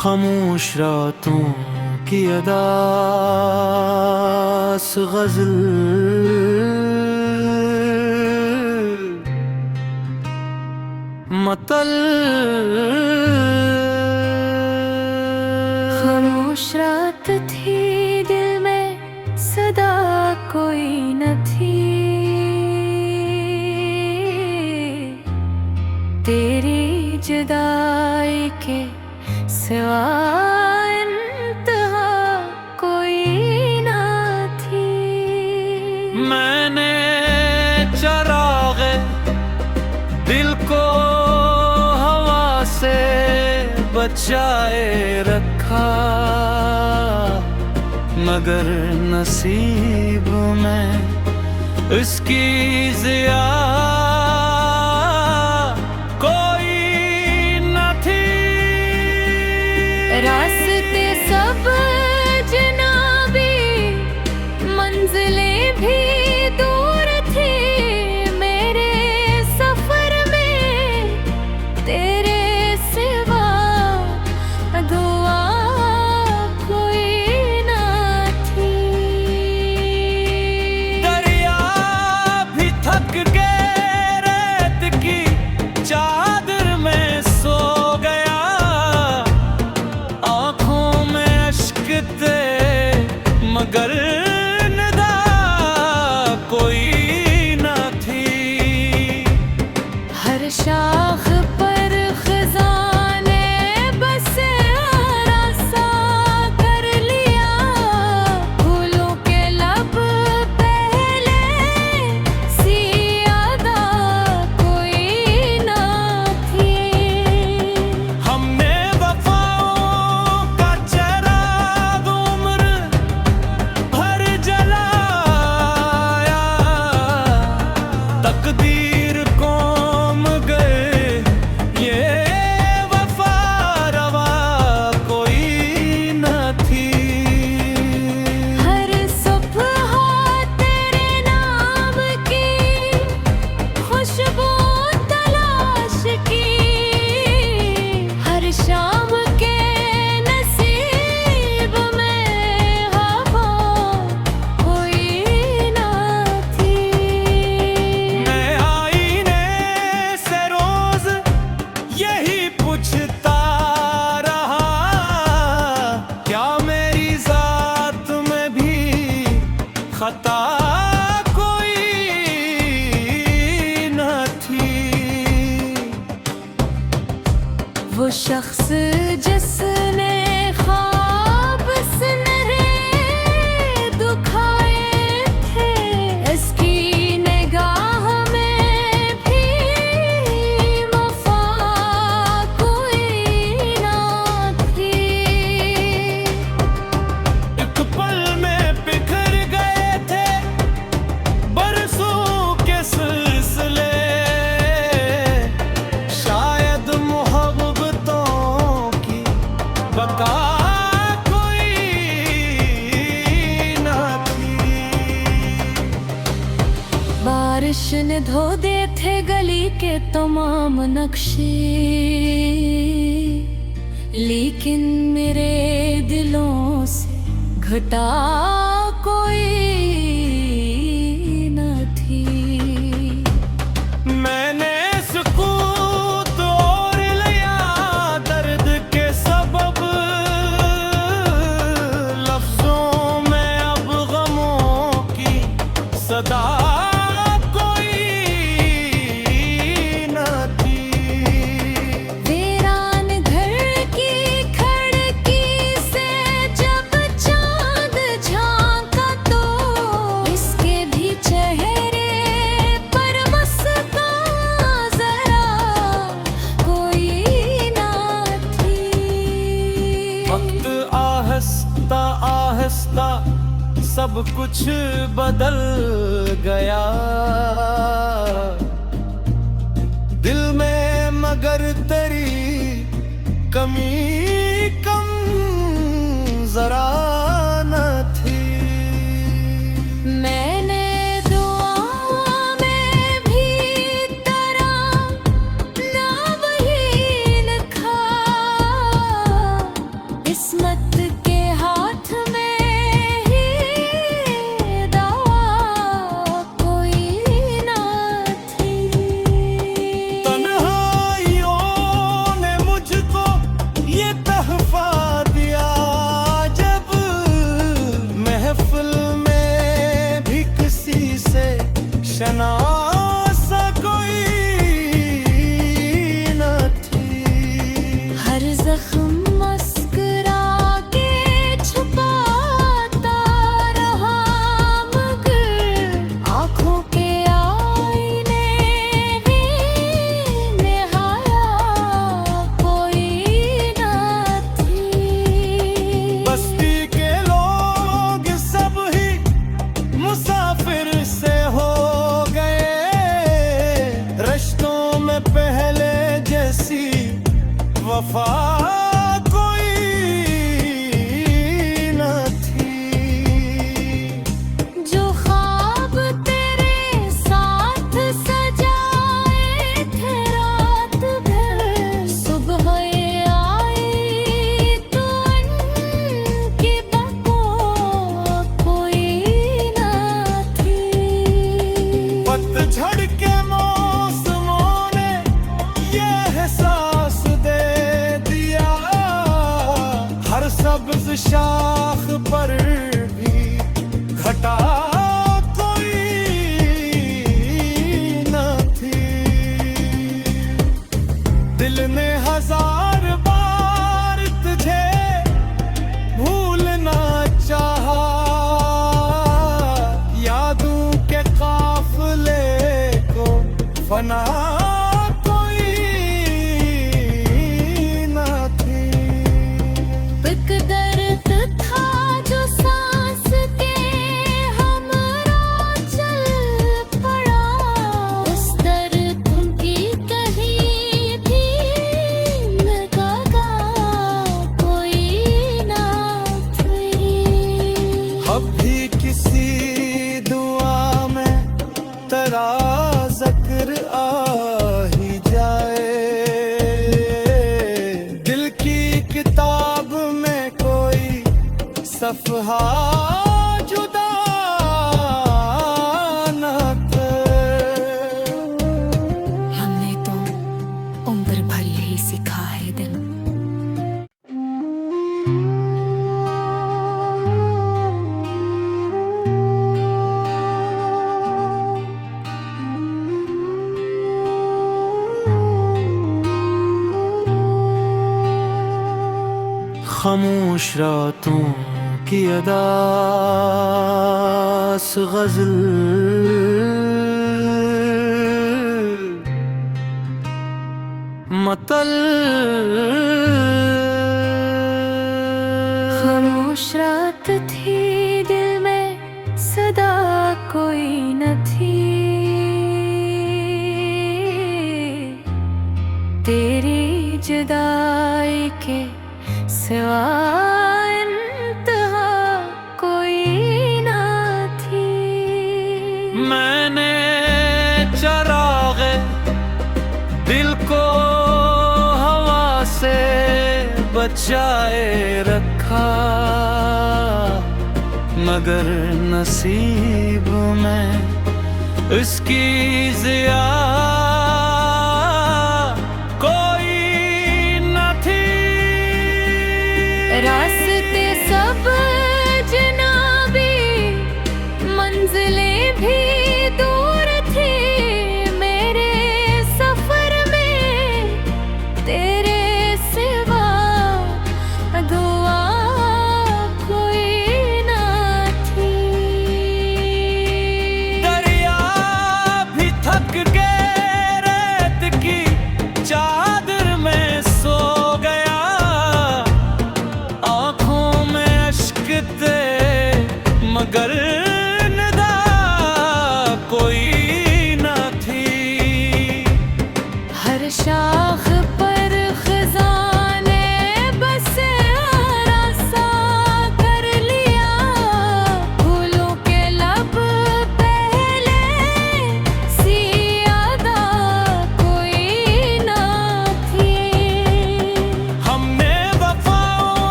खामोश रातों की अदास गजल मतल। खामोश रात थी, दिल में सदा कोई न थी। तेरी जुदाई के सिवा इंतहा कोई न थी। मैंने चरागे दिल को हवा से बचाए रखा, मगर नसीब में इसकी ज़िया कोई न थी। रास्ते सब जनाबी, मंजिलें भी दूर थी। मेरे सफर में तेरे सिवा दुआ कोई न थी। दरिया भी थक के रेत की चादर में सो गया, आंखों में अश्क थे मगर निदा कोई न थी। हर शाख पर खजाने बसे आरासा कर लिया। फूलों के लब पहले सी यादा कोई न थी। हमने वफाओं का चिराग उम्र भर जलाया, तकदीर कौम गए ये वफा रवा कोई न थी। हर सुबह तेरे नाम की खुशबू तलाश की। हर शाम के नसीब में हवा कोई न थी। मैं आईने से रोज यही पूछता रहा, क्या मेरी जात में भी खता कोई न थी। वो शख्स जिसने ख्वाब सुनहरे दुखाए थे, इसकी निगाह में भी वफा कोई न थी। एक पल में बिखर गए थे बरसों के सिलसिले, शायद मोहब्बतों की बका कोई न थी। बारिश ने धो दे थे गली के तमाम नक्शे, लेकिन मेरे दिलों से घटा कोई न थी। मैंने सुकूत और लिया दर्द के सबब, लफ्जों में अब गमों की सदा कोई न थी। वीरान घर की खिड़की से जब चांद झांका तो इसके भी चेहरे पर मुस्कान जरा कोई न थी। वक्त आहिस्ता आहिस्ता सब कुछ बदल गया, दिल में मगर तेरी कमी कम जरा न थी। मैंने दुआ में भी तरह ना वही लिखा। जख्म मस्कुरा के छुपाता रहा, मगर आँखों के आईने में नहाया कोई ना थी। बस्ती के लोग सब ही मुसाफिर से हो गए, रिश्तों में पहले जैसी वफा कोई न थी। जो ख्वाब तेरे साथ सजाए थे रात भर, सुबह आई तो उनकी बको कोई ना थी। पतझड़ के मौसमों ने ये एहसास दे दिया, हर सब्ज शाख पर भी घटा कोई न थी। दिल ने हजार बार तुझे भूलना चाहा, यादों के काफिले को फना कोई न थी। एक दर्द था जो सांस के हमरा चल पड़ा, उस दर्द की कहीं भी लगा कोई ना थी। अब भी किसी दुआ में तेरा जिक्र आ ही जाए, दिल की किताब में कोई सफहा जुदा न कर। हमने तो उम्र भर यही सीखा है दिल। खामोश रातों की अदास गजल, मतल खामोश रात थी, दिल में सदा कोई न थी। तेरी जुदाई के सिवा इंतहा कोई ना थी। मैंने चरागे दिल को हवा से बचाए रखा, मगर नसीब में इसकी जिया कोई न थी। रास्ते सब जनाबी, मंजिलें भी दूर थी, मेरे सफर में तेरे सिवा दुआ कोई ना थी। दरिया भी थक के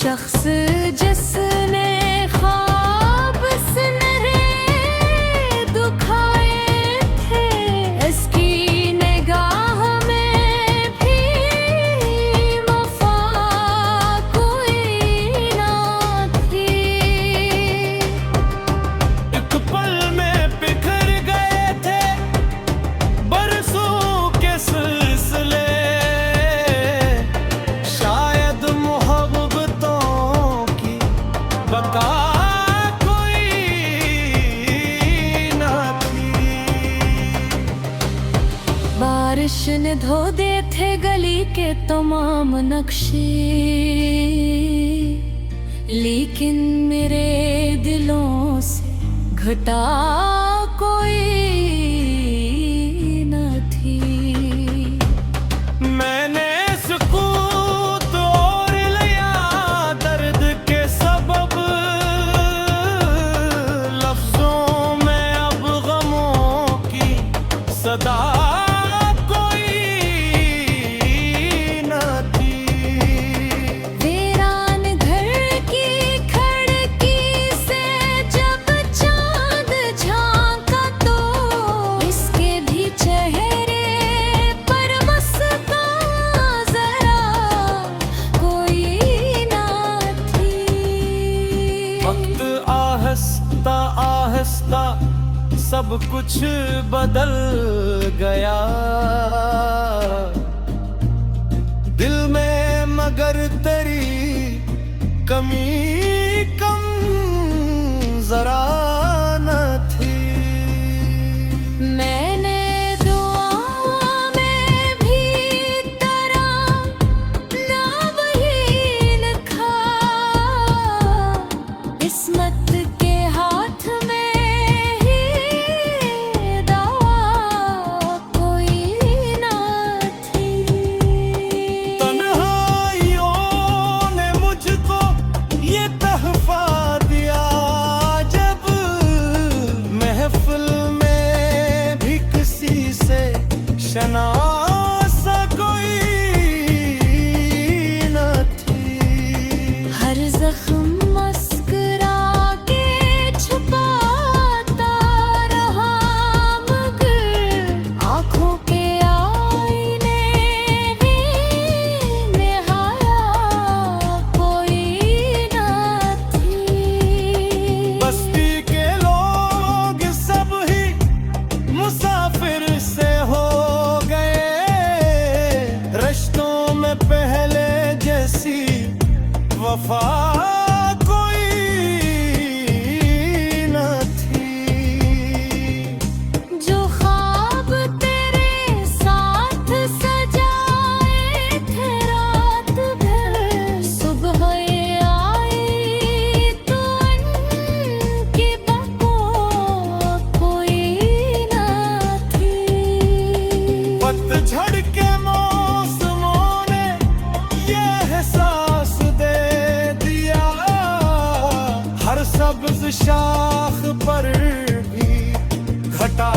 शख्स जिसने ख्वाब सुनहरे दुखाए थे, इसकी निगाह में भी वफा कोई ना थी। एक पल में बिखर गए थे बरसों के सिलसिले, शायद मोहब्बतों की बका कोई ना थी। बारिश ने धो दे थे गली के तमाम नक्शे, लेकिन मेरे दिलों से घटा कोई न थी। मैंने सुकून तोड़ लिया दर्द के सबब, लफ्जों में अब गमों की सदा कोई न थी। वीरान घर की खिड़की से जब चांद झांका तो इसके भी चेहरे पर मुस्कान जरा कोई ना थी। वक्त आहिस्ता आहिस्ता सब कुछ बदल गया, दिल में मगर तेरी कमी कम जरा न थी। मैंने दुआ में भी तेरा नाम ही लिखा, किस्मत के हाथ में ही दवा कोई ना थी। तन्हाइयों ने मुझको ये तहफा दिया, जब महफिल में भी किसी से शनासा कोई न थी। हर जख्म मुस्कुरा के छुपाता रहा, मगर आँखों के आईने ही निहाया कोई ना थी। बस्ती के लोग सब ही मुसाफिर से हो गए, रिश्तों में पहले जैसी वफा कोई न थी। जो ख्वाब तेरे साथ सजाए थे रात भर, सुबह आई तो उनकी बको कोई ना थी। पतझड़ के मौसमों ने ये एहसास दे दिया, हर सब्ज शाख पर भी घटा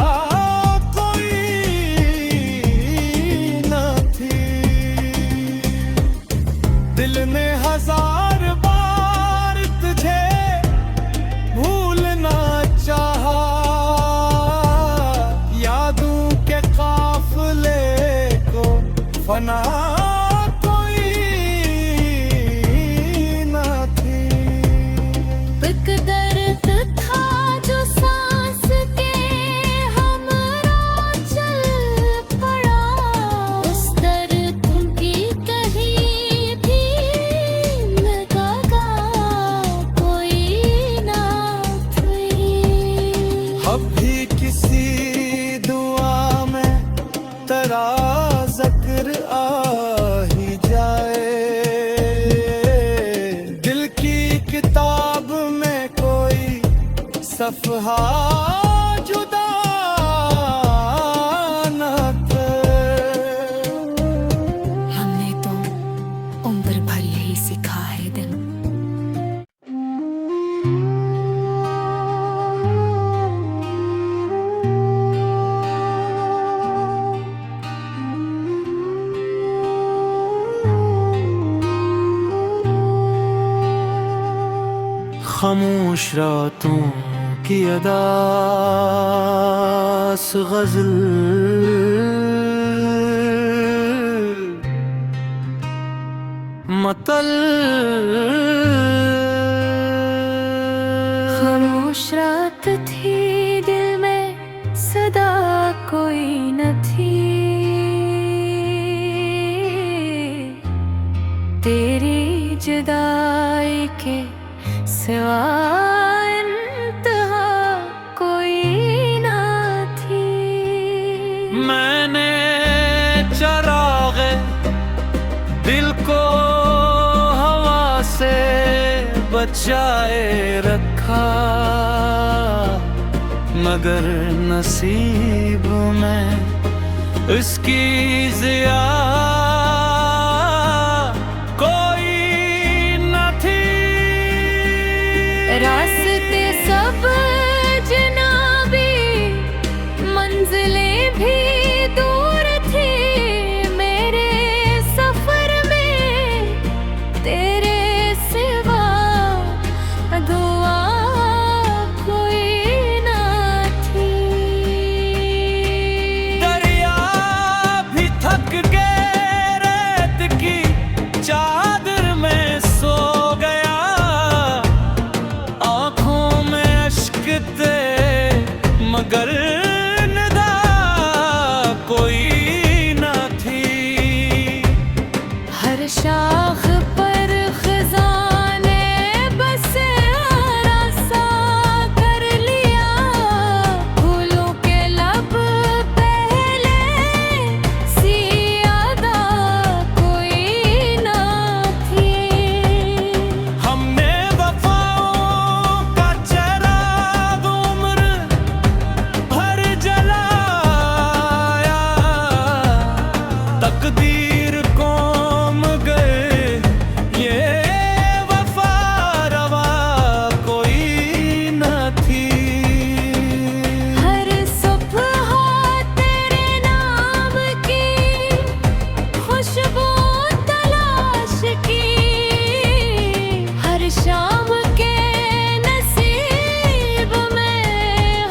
कोई न थी। दिल ने हजार बार तुझे भूलना चाहा, यादों के काफिले को फना कोई न थी। एक दर्द था जो सांस के हमरा चल पड़ा, उस दर्द की कहीं भी लगा कोई ना थी। अब भी किसी दुआ में तेरा जिक्र आ ही जाए, दिल की किताब में कोई सफहा जुदा न कर। हमने तो उम्र भर यही सिखा है दिल। खामोश रातों की अदास गजल मतल खामोश रात थी, दिल में सदा कोई न थी। तेरी जुदाई के सिवा इंतहा कोई न थी। मैंने चरागे दिल को हवा से बचाए रखा, मगर नसीब में इसकी ज़िया कोई न थी। रास्ते सब जनाबी, मंजिलें भी दूर थी। मेरे सफर में तेरे सिवा दुआ कोई न थी। दरिया भी थक के रेत की चादर में सो गया, आंखों में अश्क थे मगर निदा कोई न थी। हर शाख पर खजाने बसे आरासा कर लिया। फूलों के लब पहले सियादा कोई न थी। हमने वफाओं का चराग उम्र भर जलाया, तकदीर कौम गए ये वफा रवा कोई न थी। हर सुबह तेरे नाम की खुशबू तलाश की। हर शाम के नसीब में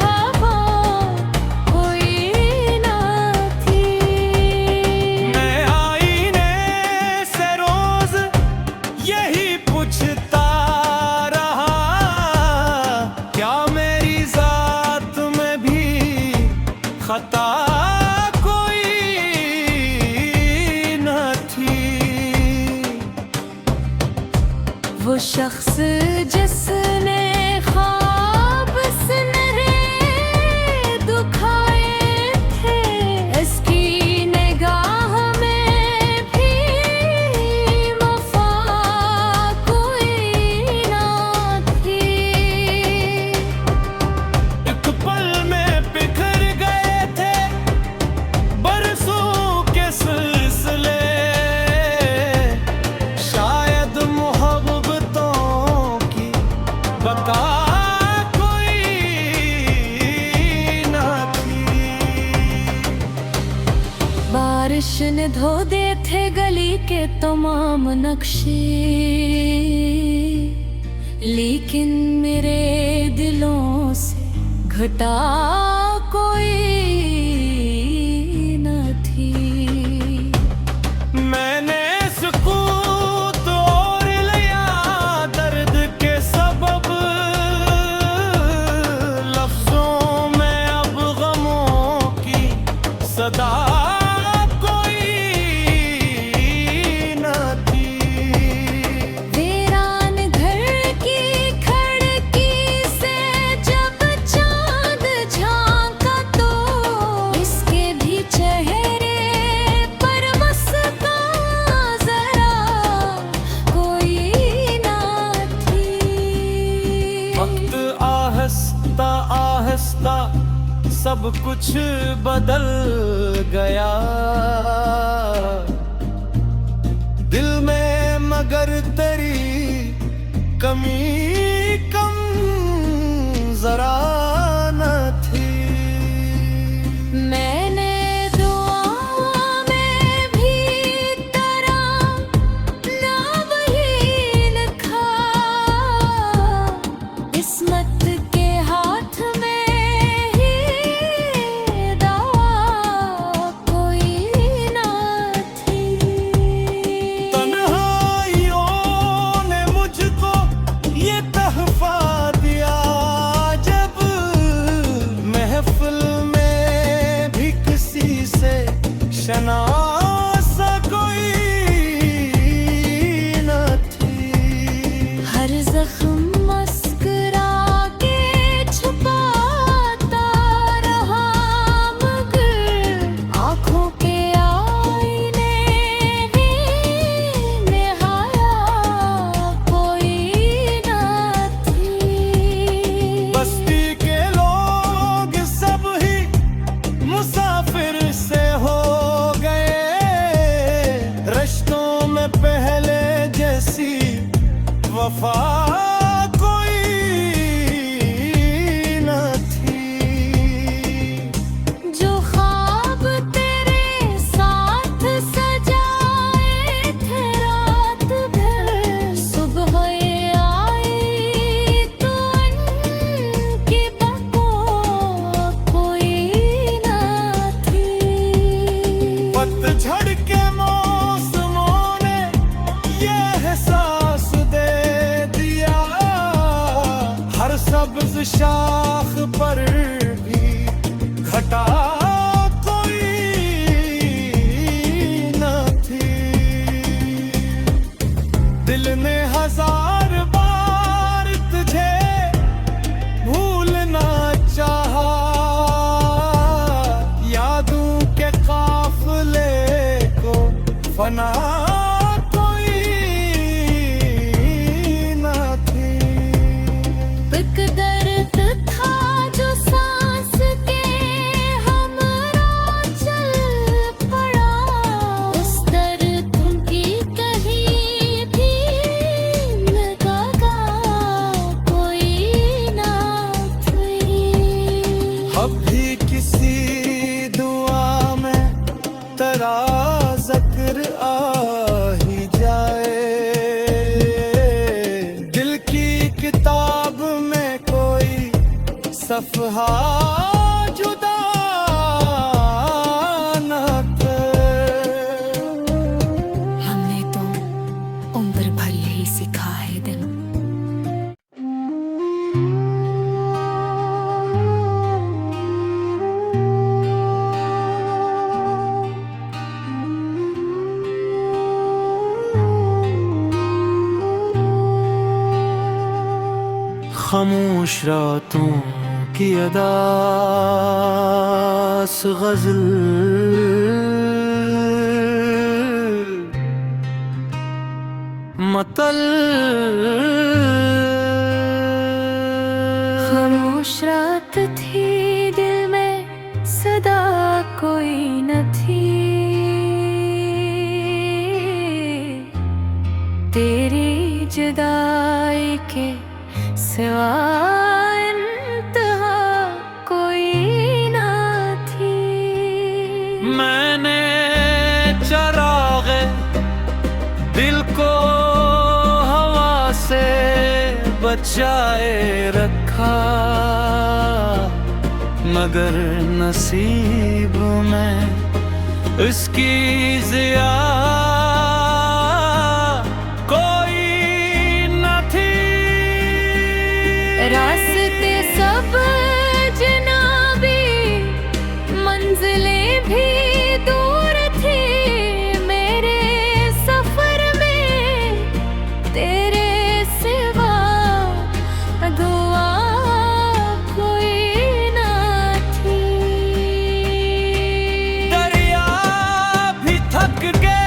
हवा कोई न थी। मैं आईने से रोज यही पूछता रहा, क्या मेरी जात में भी खता कोई न थी। वो शख्स जिसने ख्वाब सुनहरे दुखाए थे, इसकी निगाह में भी वफा कोई न थी। एक पल में बिखर गए थे बरसों के सिलसिले, शायद मोहब्बतों की बका कोई न थी। बारिश ने धो दे थे गली के तमाम नक्शे, लेकिन मेरे दिलों से घटा कोई न थी। मैंने सुकून तोड़ लिया दर्द के सबब, लफ्जों में अब गमों की सदा कोई न थी। वीरान घर की खिड़की से जब चांद झांका तो इसके भी चेहरे पर मुस्कान जरा कोई न थी। वक्त आहिस्ता आहिस्ता सब कुछ बदल गया, दिल में मगर तेरी कमी कम जरा न थी। मैंने दुआ में भी तेरा नाम ही लिखा, जख्म मुस्कुरा के छुपाता रहा, मगर आँखों के आईने में हाया कोई ना थी। बस्ती के लोग सब ही मुसाफिर से हो गए, रिश्तों में पहले जैसी वफा कोई न थी। जो ख्वाब तेरे साथ सजाए थे रात भर, सुबह ये आई तो उनकी बातों कोई ना थी। पतझड़ के मौसमों ने ये एहसास दे दिया, हर सब्ज शाख पर भी घटा कोई न थी। दिल ने हजार बार तुझे भूलना चाहा, यादों के काफिले को फना कोई न थी। एक दर्द था जो सांस के हमरा चल पड़ा, उस दर्द की कहीं भी लगा कोई ना थी। अब भी किसी दुआ में तेरा जिक्र आ ही जाए, दिल की किताब में कोई सफहा जुदा न कर। हमने तो उम्र भर यही सीखा है दिल। खामोश रातों की अदास गजल, मतल खामोश रात थी, दिल में सदा कोई न थी। तेरी जुदाई के सिवा इंतहा कोई ना थी। मैंने चरागे दिल को हवा से बचाए रखा, मगर नसीब में इसकी जिया कोई न थी। रास्ते सब जनाबी, मंजिलें भी दूर थी, मेरे सफर में तेरे सिवा दुआ कोई ना थी। दरिया भी थक के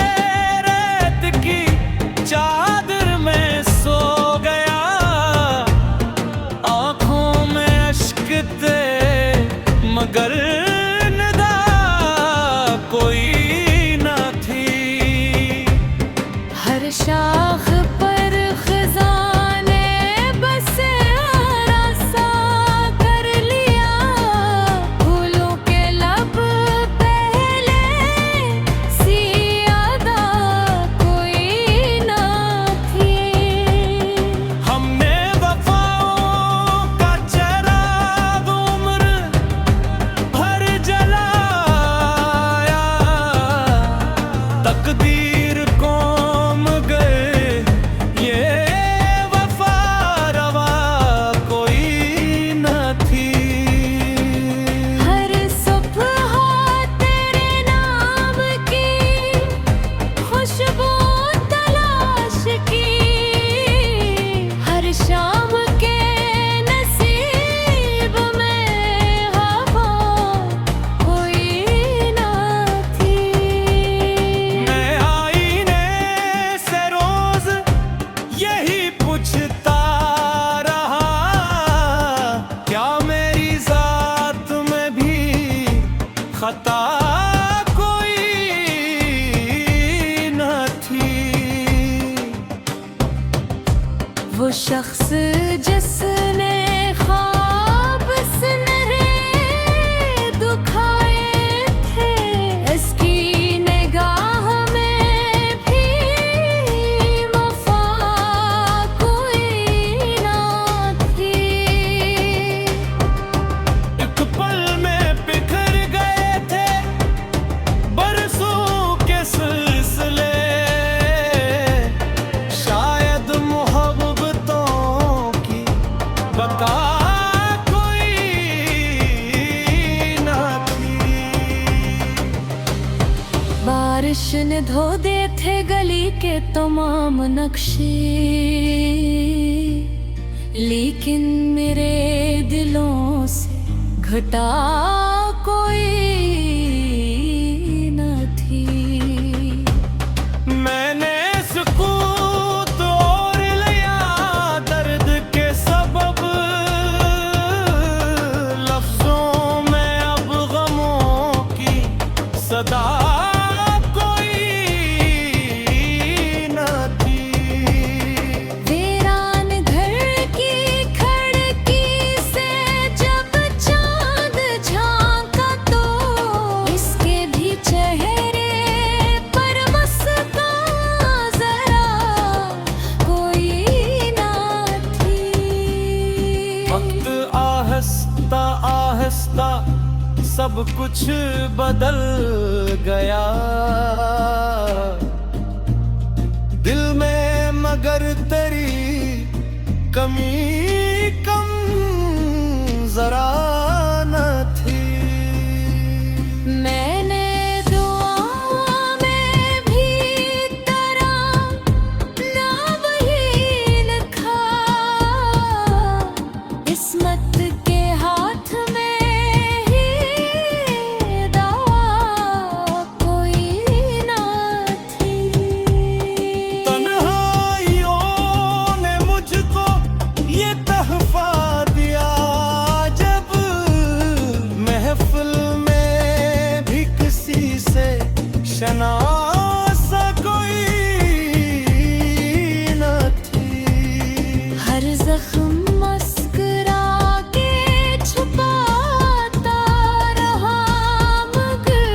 शख्स जिसने ख्वाब सुनहरे दुखाए थे, इसकी निगाह में भी वफा कोई ना थी। एक पल में बिखर गए थे बरसों के सिलसिले, शायद मोहब्बतों की बका कोई ना थी। बारिश ने धो दे थे गली के तमाम नक्शे, लेकिन मेरे दिलों से घटा कोई न थी। मैंने सुकून तोड़ लिया दर्द के सबब, लफ्जों में अब गमों की सदा कोई न थी। वीरान घर की खिड़की से जब चांद झांका तो इसके भी चेहरे पर मुस्कान जरा कोई ना थी। वक्त आहिस्ता आहिस्ता सब कुछ बदल गया, दिल में मगर तेरी कमी कम जरा न थी। मैंने दुआ में भी तेरा नाम ही लिखा, किस्मत के हाथ में ही दवा कोई ना थी। तन्हाइयों ने मुझको ये तहफा दिया, जब महफिल में भी किसी से शनासा कोई न थी। हर जख्म मुस्कुरा के छुपाता रहा, मगर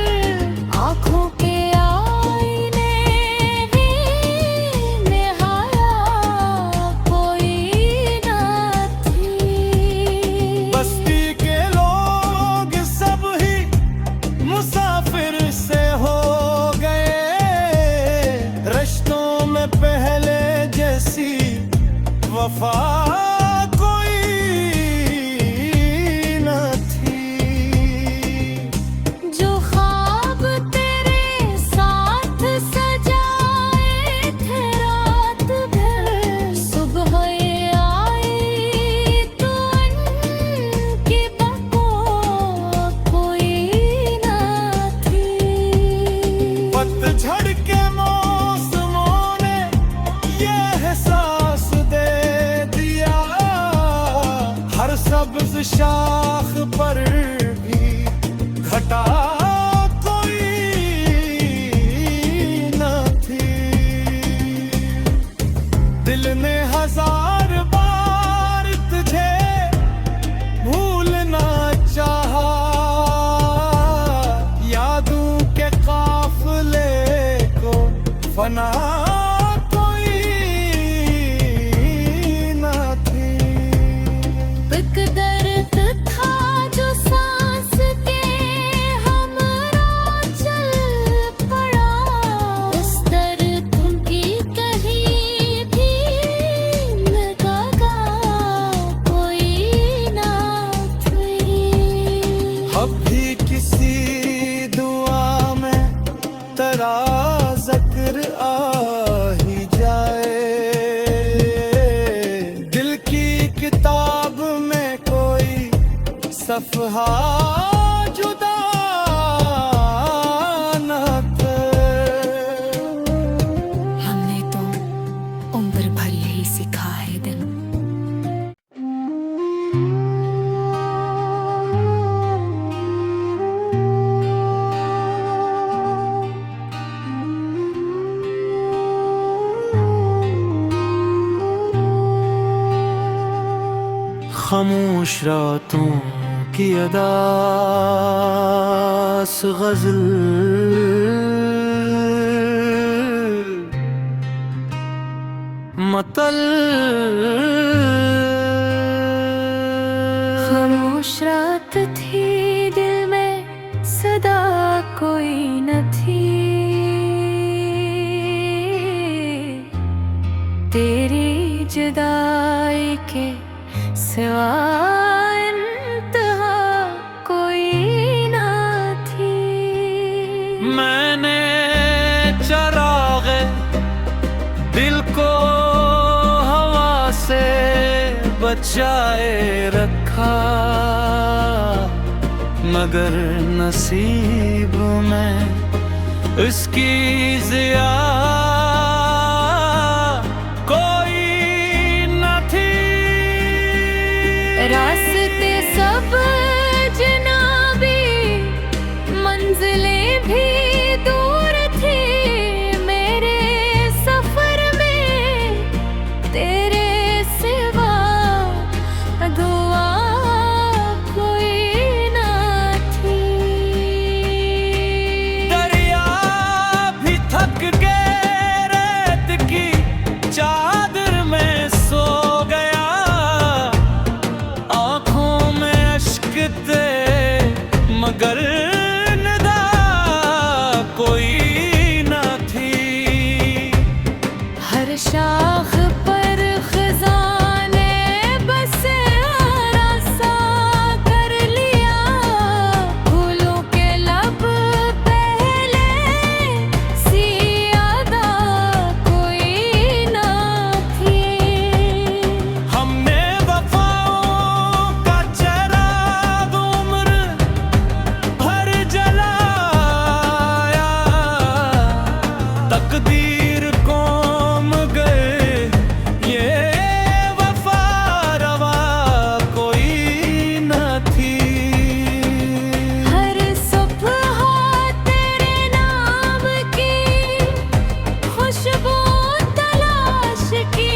आँखों के आईने भी निहाया कोई ना थी। बस्ती के लोग सब ही मुसाफिर से हो गए, रिश्तों में पहले जैसी वफा कोई न थी। जो ख्वाब तेरे साथ सजाए थे रात भर, सुबह ये आई तो उनकी बको कोई ना थी। पतझड़ के मौसमों ने ये एहसास दे दिया, हर सब्ज शाख पर भी घटा कोई न थी। दिल ने हजार बार तुझे भूलना चाहा, यादों के काफिले को फना कोई न थी। एक दर्द था जो सांस के हमरा चल पड़ा, इस दर्द की कहीं भी लगा कोई ना थी। अब भी किसी दुआ में तेरा जिक्र आ ही जाए, दिल की किताब में कोई सफहा जुदा न कर। हमने तो उम्र भर यही सिखा है दिल। खामोश रातों की अदास गजल मतल खामोश रात थी, दिल में सदा कोई न थी। तेरी जुदाई के सिवा इंतहा कोई न थी। मैंने चरागे दिल को हवा से बचाए रखा, मगर नसीब में इसकी ज़िया कोई न थी। रास्ते सब जनाबी, मंजिलें भी दूर थी। मेरे सफर में तेरे सिवा दुआ कोई न थी। दरिया भी थक के रेत की चादर में सो गया, आंखों में अश्क थे मगर निदा कोई न थी। हर शाख पर खजाने बसे आरासा कर लिया। फूलों के लब पहले सियादा कोई न थी। हमने वफाओं का चराग उम्र भर जलाया, तकदीर कौम गए ये वफा रवा कोई न थी। हर सुबह तेरे नाम की खुशबू तलाश की।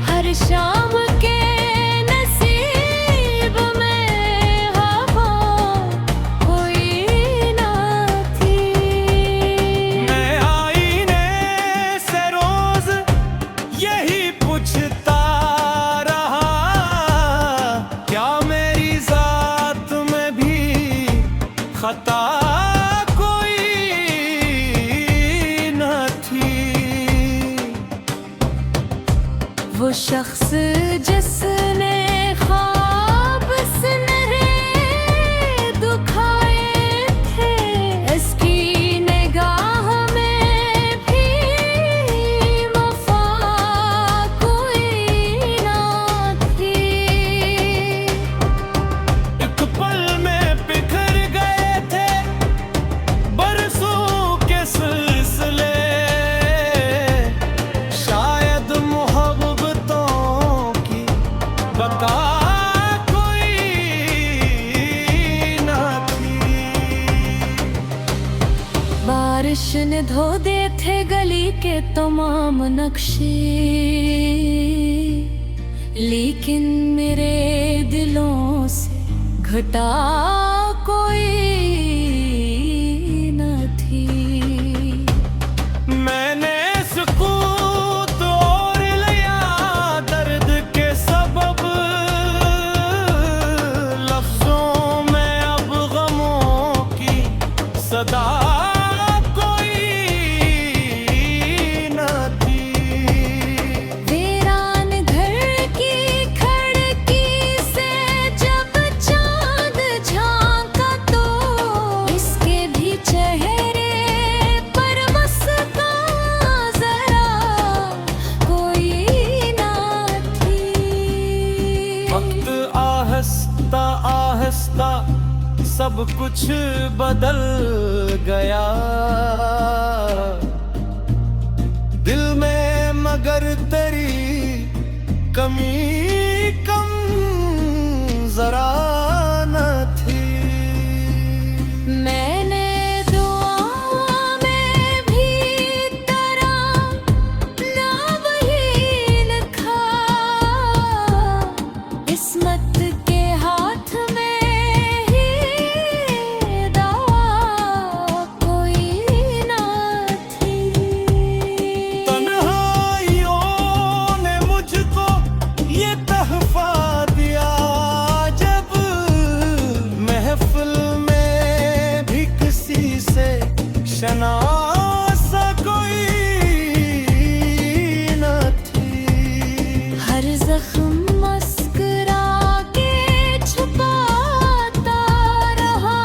हर शाम के नसीब में हवा कोई न थी। मैं आईने से रोज यही पूछता रहा, क्या मेरी जात में भी खता कोई न थी। वो शख्स जिसने ख्वाब सुनहरे दुखाए थे, इसकी निगाह में भी वफा कोई न थी। एक पल में बिखर गए थे बरसों के सिलसिले, शायद मोहब्बतों की बका कोई न थी। बारिश ने धो दे थे गली के तमाम नक्शे, लेकिन मेरे दिलों से घटा कोई न थी। मैंने सुकून तोड़ लिया दर्द के सबब, लफ्जों में अब गमों की सदा कोई न थी। वीरान घर की खिड़की से जब चांद झांका तो इसके भी चेहरे पर मुस्कान जरा कोई न थी। वक्त आहिस्ता आहिस्ता सब कुछ बदल गया, दिल में मगर तेरी कमी कम जरा न थी। मैंने दुआ में भी तेरा नाम ही लिखा, जख्म मस्कुरा के छुपाता रहा,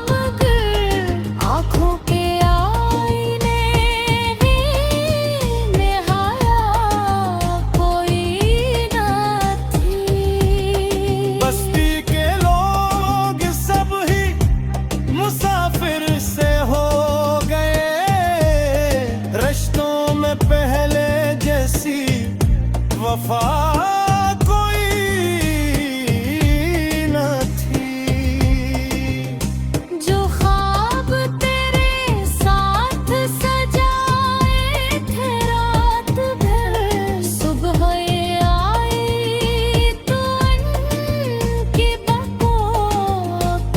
मगर आँखों के आईने में हाया कोई ना थी। बस्ती के लोग सब ही मुसाफिर से हो गए, रिश्तों में पहले जैसी वफा कोई न थी। जो ख्वाब तेरे साथ सजाए थे रात भर, सुबह ये आई तो उनकी बको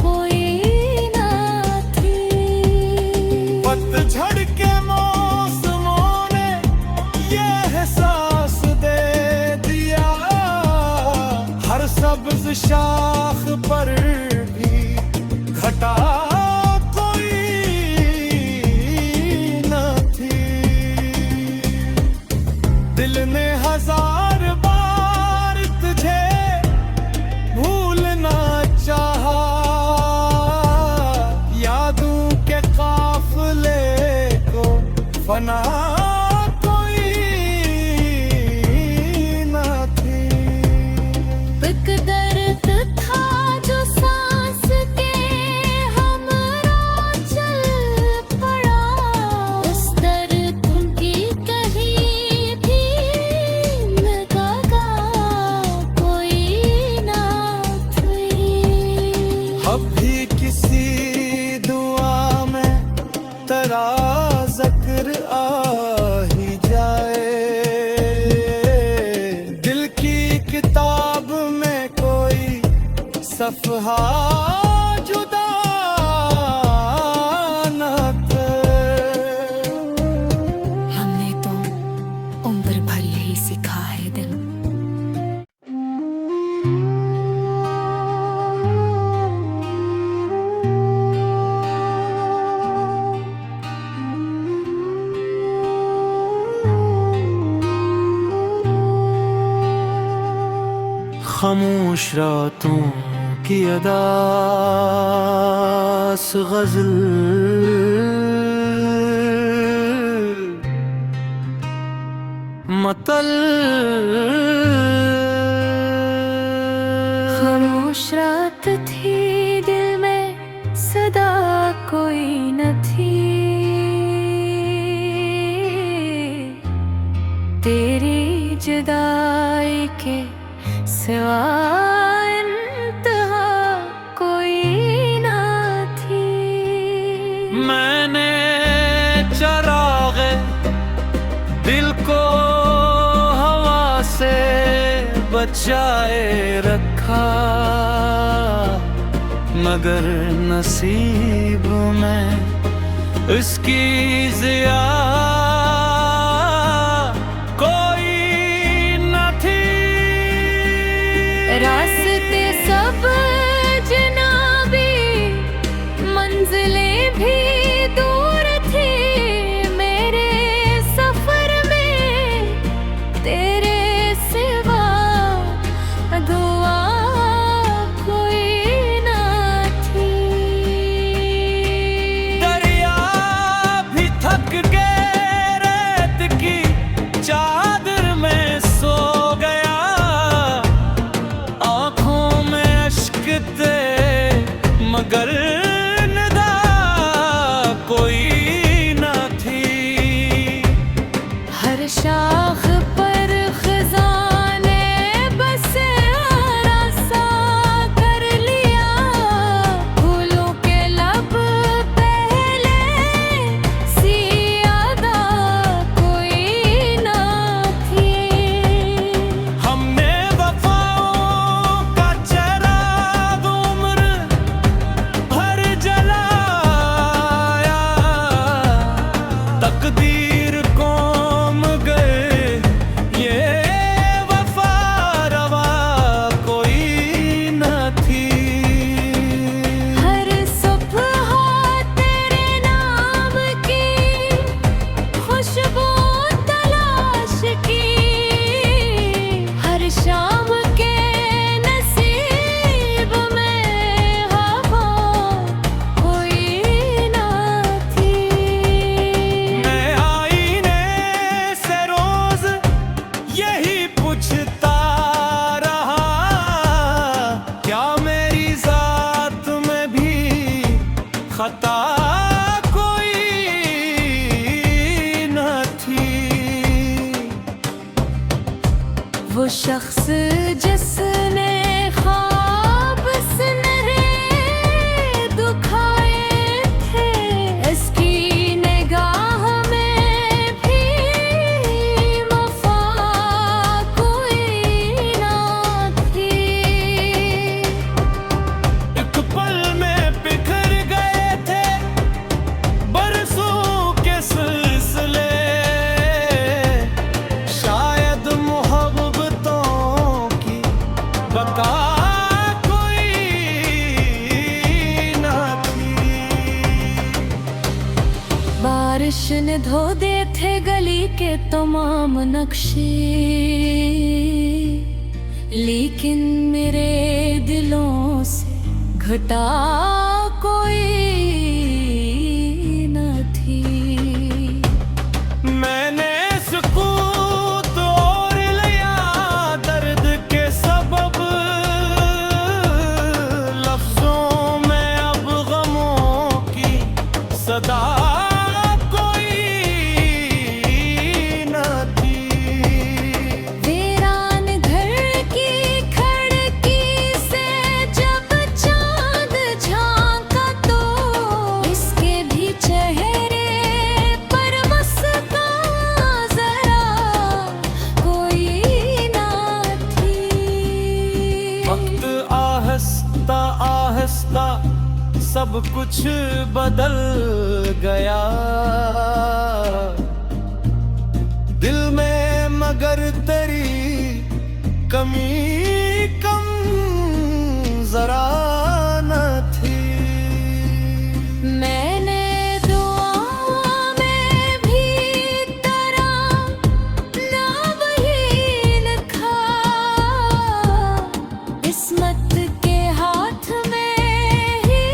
कोई ना थी। पतझड़ के मौसमों ने ये एहसास दे दिया, हर सब्ज शाख पर भी घटा कोई न थी। दिल ने हजार बार तुझे भूलना चाहा, यादों के काफिले को फना कोई न थी। एक दर्द था जो सांस के हमरा चल पड़ा, उस दर्द की कहीं भी लगा कोई ना थी। अब भी किसी दुआ में तेरा जिक्र आ ही जाए, दिल की किताब में कोई सफहा जुदा न कर। हमने तो उम्र भर यही सीखा है दिल। खामोश रातों की अदास गजल, मतल खामोश रात थी, दिल में सदा कोई न थी। तेरी जुदाई के सिवा इंतहा कोई ना थी। मैंने चरागे दिल को हवा से बचाए रखा, मगर नसीब में इसकी जिया कोई न थी। रास्ते सब जनाबी, मंजिलें भी दूर थी, मेरे सफर में तेरे सिवा दुआ कोई ना थी। दरिया भी थक के शख्स जिसने ख्वाब सुनहरे दुखाए थे, इसकी निगाह में भी वफा कोई ना थी। एक पल में बिखर गए थे बरसों के सिलसिले, शायद मोहब्बतों की बका कोई ना थी। बारिश ने धो दे थे गली के तमाम नक्शे, लेकिन मेरे दिलों से घटा कोई न थी। मैंने सुकून तोड़ लिया दर्द के सबब, लफ्जों में अब गमों की सदा कोई न थी। वीरान घर की खिड़की से जब चांद झांका तो इसके भी चेहरे पर मुस्कान जरा कोई ना थी। वक्त आहिस्ता आहिस्ता सब कुछ बदल गया, दिल में मगर तेरी कमी कम जरा न थी। मैंने दुआ में भी तेरा नाम ही लिखा, किस्मत के हाथ में ही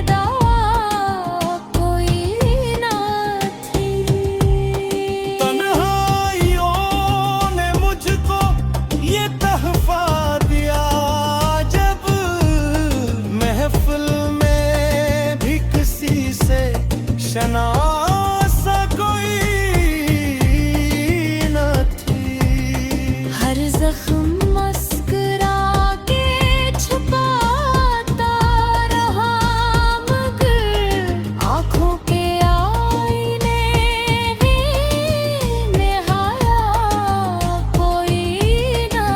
दवा कोई ना थी। तन्हाइयों ने मुझको ये तहफा दिया, जब महफिल में भी किसी से शनासा कोई न थी। हर जख्म मुस्कुरा के छुपाता रहा, मगर आँखों के आईने ही निहारा कोई ना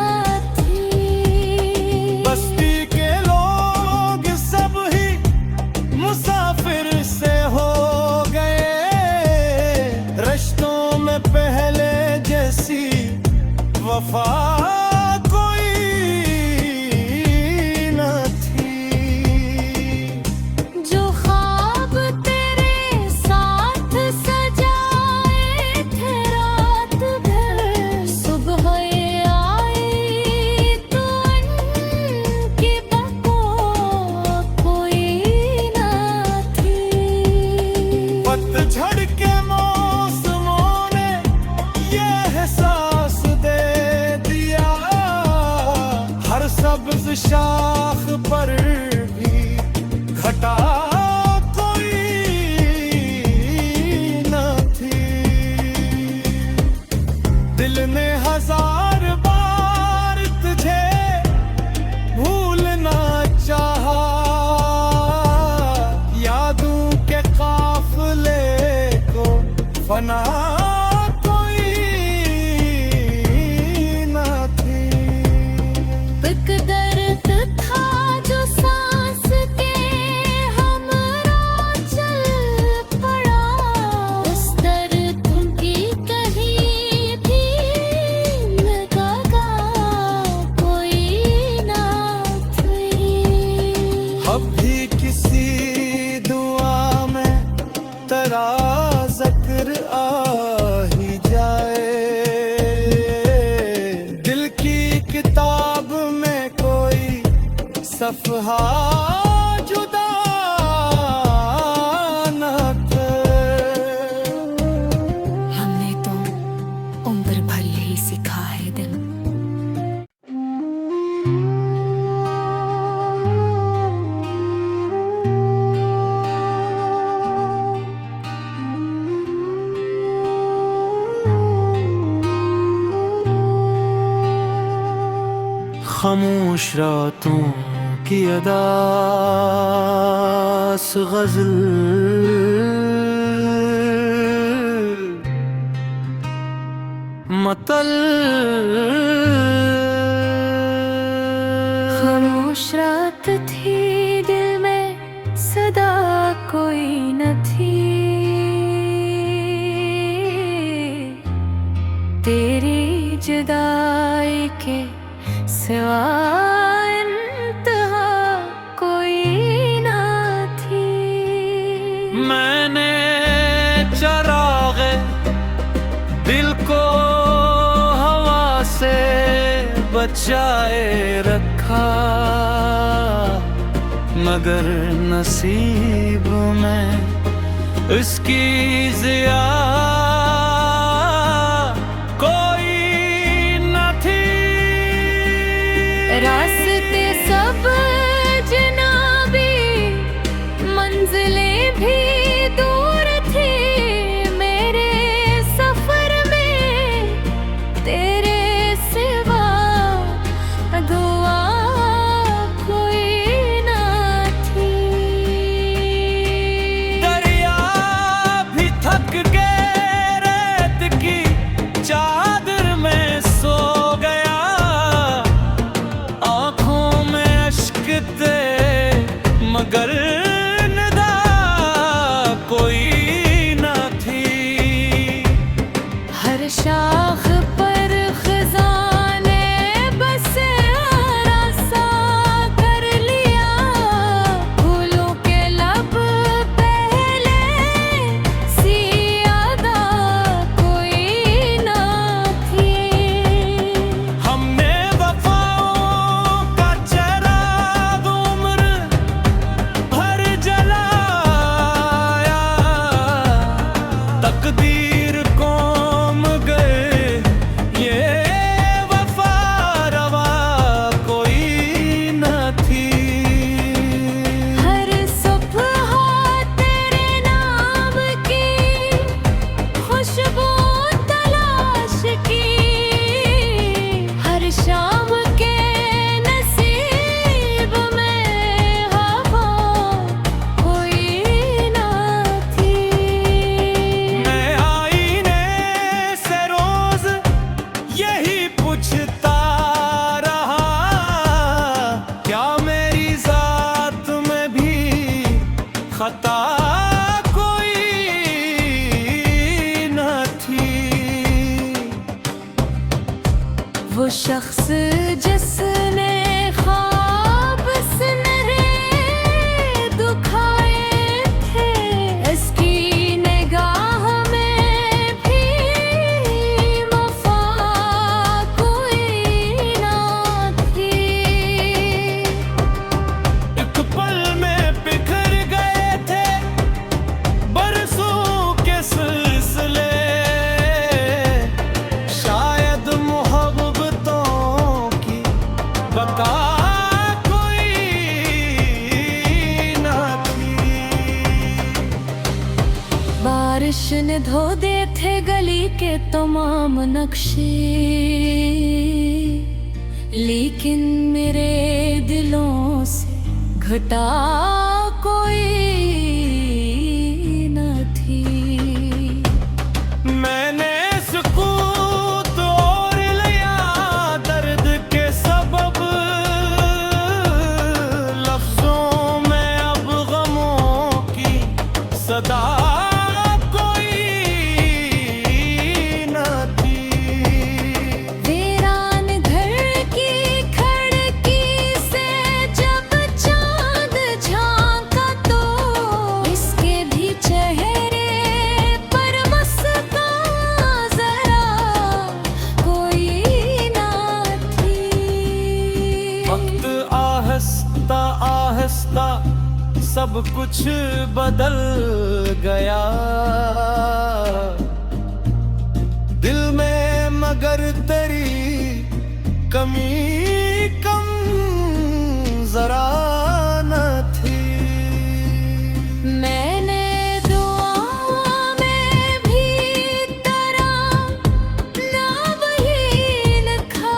थी। बस्ती के लोग सब ही मुसाफिर से हो गए, रिश्तों में पहले जैसी वफा कोई न थी। जो ख्वाब तेरे साथ सजाए थे रात भर, सुबह आई तो उनकी बको कोई ना थी। पतझड़ के मौसमों ने ये एहसास दे दिया, हर सब्ज शाख पर भी घटा कोई न थी। दिल ने हजार बार तुझे भूलना चाहा, यादों के काफिले को फना कोई न थी। एक दर्द था जो सांस के हमरा चल पड़ा, उस दर्द की कहीं भी लगा कोई ना थी। अब भी किसी दुआ में तेरा जिक्र आ ही जाए, दिल की किताब में कोई सफहा जुदा न कर। हमने तो उम्र भर यही सिखा है दिल। खामोश रातों की अदास गजल मतल खामोश रात थी, दिल में सदा कोई न थी। तेरी जुदाई के सिवा इंतहा कोई न थी। मैंने चरागे दिल को हवा से बचाए रखा, मगर नसीब में इसकी जिया कोई न थी। रास्ते सब जनाबी, मंजिलें भी दूर थी। मेरे सफर में तेरे सिवा दुआ कोई न थी। दरिया भी थक के रेत की चादर में सो गया, आंखों में अश्क थे मगर निदा कोई न थी। हर शाख पर खजाने बसे आरासा कर लिया। फूलों के लब पहले सी यादा कोई न थी। हमने वफाओं का चराग उम्र भर जलाया, तकदीर कौम गए ये वफा रवा कोई न थी। हर सुबह तेरे नाम की खुशबू तलाश की। हर शाम के नसीब में हवा कोई न थी। मैं आईने से रोज यही पूछता रहा, क्या मेरी जात में भी खता कोई न थी। वो शख्स जिसने ख्वाब सुनहरे दुखाए थे, इसकी निगाह में भी वफा कोई न थी। एक पल में बिखर गए थे बरसों के सिलसिले, शायद मोहब्बतों की बका कोई न थी। बारिश ने धो दे थे गली के तमाम नक्शे, लेकिन मेरे दिलों से घटा कोई न थी। मैंने सुकून तोड़ लिया दर्द के सबब, लफ्जों में अब गमों की सदा कोई न थी। वीरान घर की खिड़की से जब चांद झांका तो इसके भी चेहरे पर मुस्कान जरा कोई न थी। वक्त आहिस्ता आहिस्ता सब कुछ बदल गया, दिल में मगर तेरी कमी कम जरा न थी। मैंने दुआ में भी तेरा नाम ही लिखा,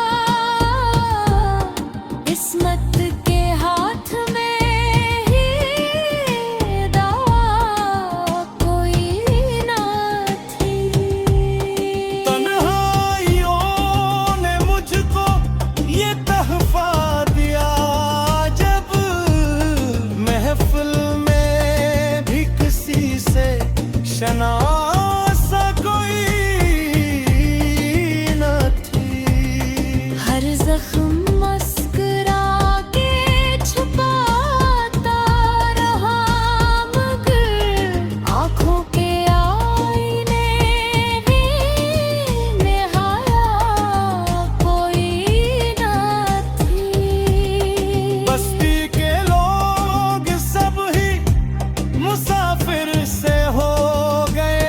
जख्म मस्कुरा के छुपाता रहा, मगर आँखों के आईने ही निहारा कोई ना थी। बस्ती के लोग सब ही मुसाफिर से हो गए,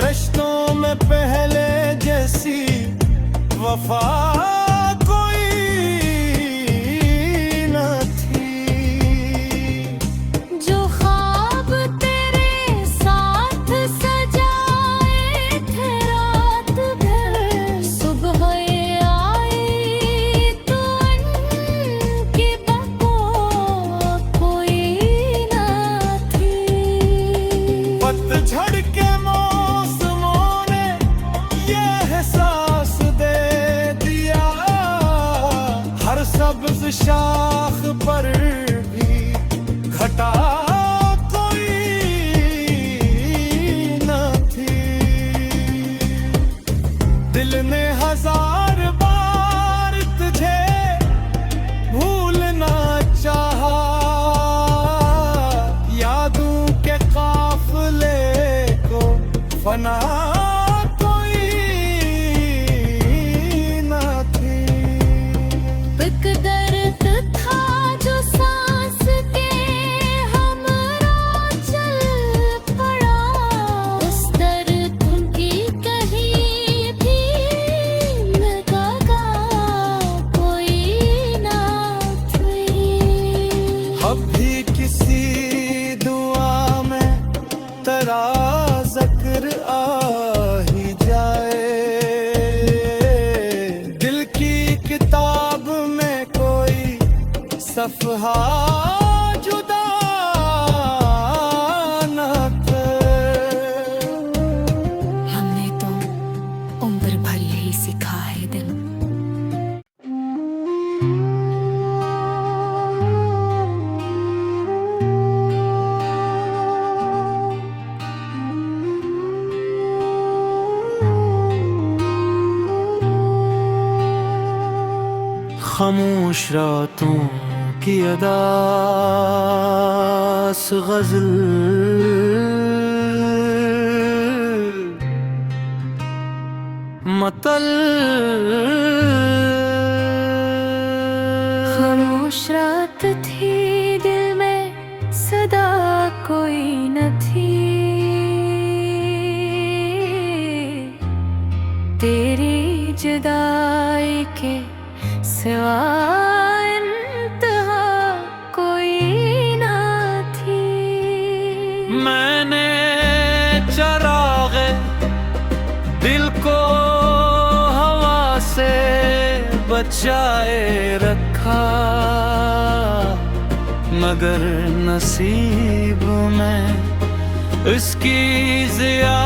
रिश्तों में पहले जैसी वफा कोई न थी। जो ख्वाब तेरे साथ सजाए थे रात भर, सुबह आई तो उनकी बको कोई ना थी। पतझड़ के मौसमों ने ये एहसास दे दिया, हर सब्ज शाख पर भी घटा कोई न थी। दिल ने हजार बार तुझे भूलना चाहा, यादों के काफिले को फना कोई न थी। एक दर्द था जो सांस के हमरा चल पड़ा, उस दर्द की कहीं भी लगा कोई ना थी। अब भी किसी दुआ में तेरा जिक्र आ ही जाए, दिल की किताब में कोई सफहा जुदा न कर। हमने तो उम्र भर यही सीखा है दिल। खामोश रातों की अदास गजल, मतल खामोश रात थी, दिल में सदा कोई न थी। तेरी जुदाई के सिवा इंतहा कोई ना थी। मैंने चरागे दिल को हवा से बचाए रखा, मगर नसीब में इसकी जिया